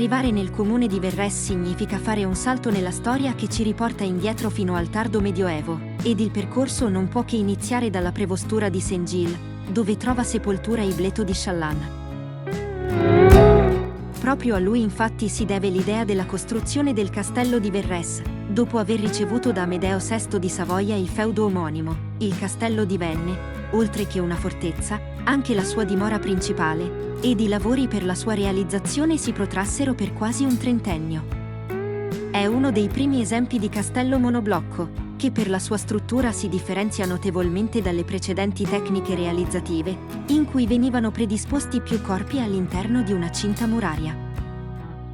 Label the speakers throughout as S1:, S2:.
S1: Arrivare nel comune di Verres significa fare un salto nella storia che ci riporta indietro fino al tardo Medioevo, ed il percorso non può che iniziare dalla prevostura di Saint-Gilles, dove trova sepoltura Ibleto di Challanne. Proprio a lui infatti si deve l'idea della costruzione del castello di Verres, dopo aver ricevuto da Amedeo VI di Savoia il feudo omonimo. Il castello divenne, oltre che una fortezza, anche la sua dimora principale, ed i lavori per la sua realizzazione si protrassero per quasi un trentennio. È uno dei primi esempi di castello monoblocco, che per la sua struttura si differenzia notevolmente dalle precedenti tecniche realizzative, in cui venivano predisposti più corpi all'interno di una cinta muraria.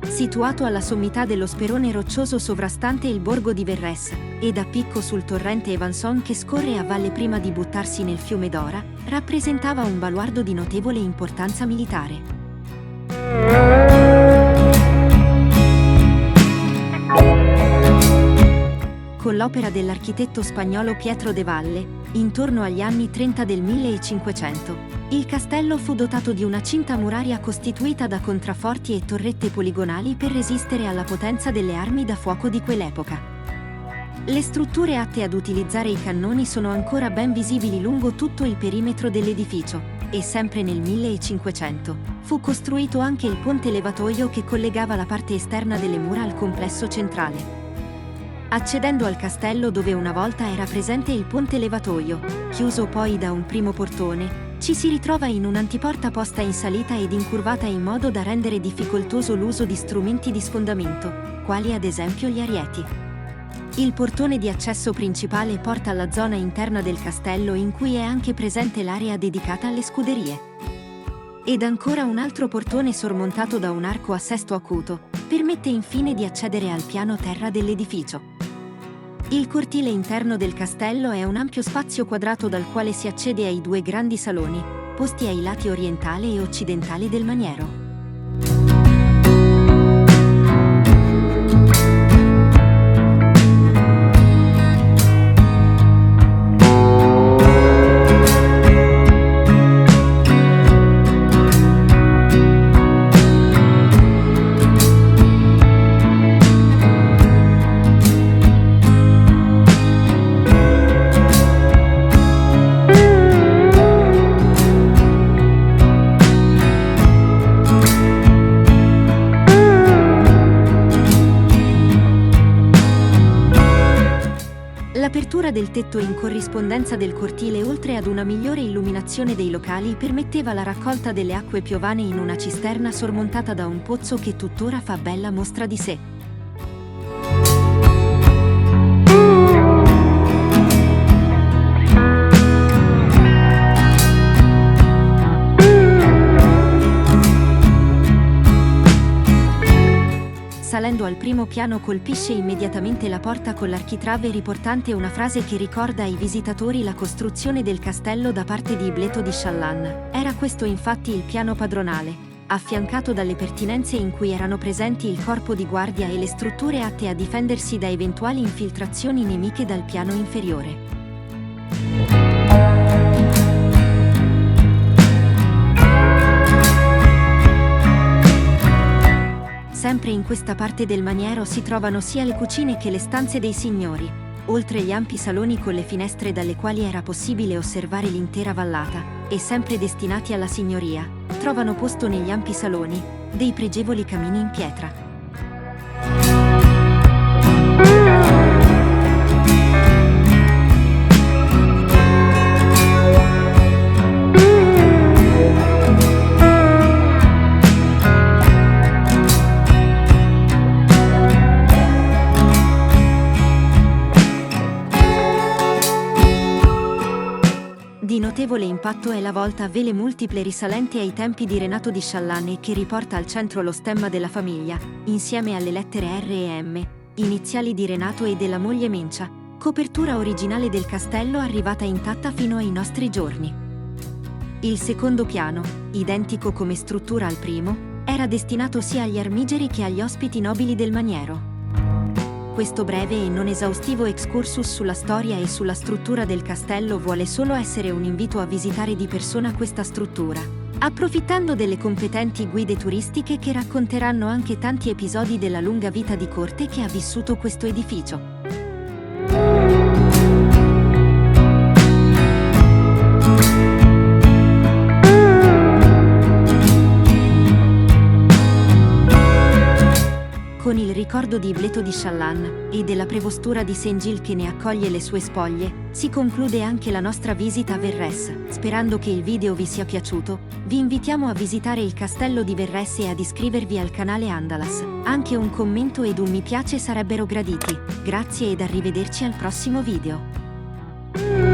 S1: Situato alla sommità dello sperone roccioso sovrastante il borgo di Verres, ed a picco sul torrente Evanson che scorre a valle prima di buttarsi nel fiume Dora, rappresentava un baluardo di notevole importanza militare. Con l'opera dell'architetto spagnolo Pietro de Valle, intorno agli anni 30 del 1500, il castello fu dotato di una cinta muraria costituita da contrafforti e torrette poligonali per resistere alla potenza delle armi da fuoco di quell'epoca. Le strutture atte ad utilizzare i cannoni sono ancora ben visibili lungo tutto il perimetro dell'edificio, e sempre nel 1500 fu costruito anche il ponte levatoio che collegava la parte esterna delle mura al complesso centrale. Accedendo al castello dove una volta era presente il ponte levatoio, chiuso poi da un primo portone, ci si ritrova in un'antiporta posta in salita ed incurvata in modo da rendere difficoltoso l'uso di strumenti di sfondamento, quali ad esempio gli arieti. Il portone di accesso principale porta alla zona interna del castello in cui è anche presente l'area dedicata alle scuderie. Ed ancora un altro portone sormontato da un arco a sesto acuto, permette infine di accedere al piano terra dell'edificio. Il cortile interno del castello è un ampio spazio quadrato dal quale si accede ai due grandi saloni, posti ai lati orientale e occidentale del maniero. L'apertura del tetto in corrispondenza del cortile, oltre ad una migliore illuminazione dei locali, permetteva la raccolta delle acque piovane in una cisterna sormontata da un pozzo che tuttora fa bella mostra di sé. Salendo al primo piano colpisce immediatamente la porta con l'architrave riportante una frase che ricorda ai visitatori la costruzione del castello da parte di Ibleto di Challanne. Era questo infatti il piano padronale, affiancato dalle pertinenze in cui erano presenti il corpo di guardia e le strutture atte a difendersi da eventuali infiltrazioni nemiche dal piano inferiore. Sempre in questa parte del maniero si trovano sia le cucine che le stanze dei signori, oltre gli ampi saloni con le finestre dalle quali era possibile osservare l'intera vallata, e sempre destinati alla signoria, trovano posto negli ampi saloni dei pregevoli camini in pietra. Di notevole impatto è la volta a vele multiple risalente ai tempi di Renato di Challanne che riporta al centro lo stemma della famiglia, insieme alle lettere R e M, iniziali di Renato e della moglie Mencia, copertura originale del castello arrivata intatta fino ai nostri giorni. Il secondo piano, identico come struttura al primo, era destinato sia agli armigeri che agli ospiti nobili del maniero. Questo breve e non esaustivo excursus sulla storia e sulla struttura del castello vuole solo essere un invito a visitare di persona questa struttura, approfittando delle competenti guide turistiche che racconteranno anche tanti episodi della lunga vita di corte che ha vissuto questo edificio. Con il ricordo di Ibleto di Challan e della prevostura di Saint-Gilles che ne accoglie le sue spoglie, si conclude anche la nostra visita a Verrès. Sperando che il video vi sia piaciuto, vi invitiamo a visitare il castello di Verrès e ad iscrivervi al canale Andalas. Anche un commento ed un mi piace sarebbero graditi. Grazie ed arrivederci al prossimo video.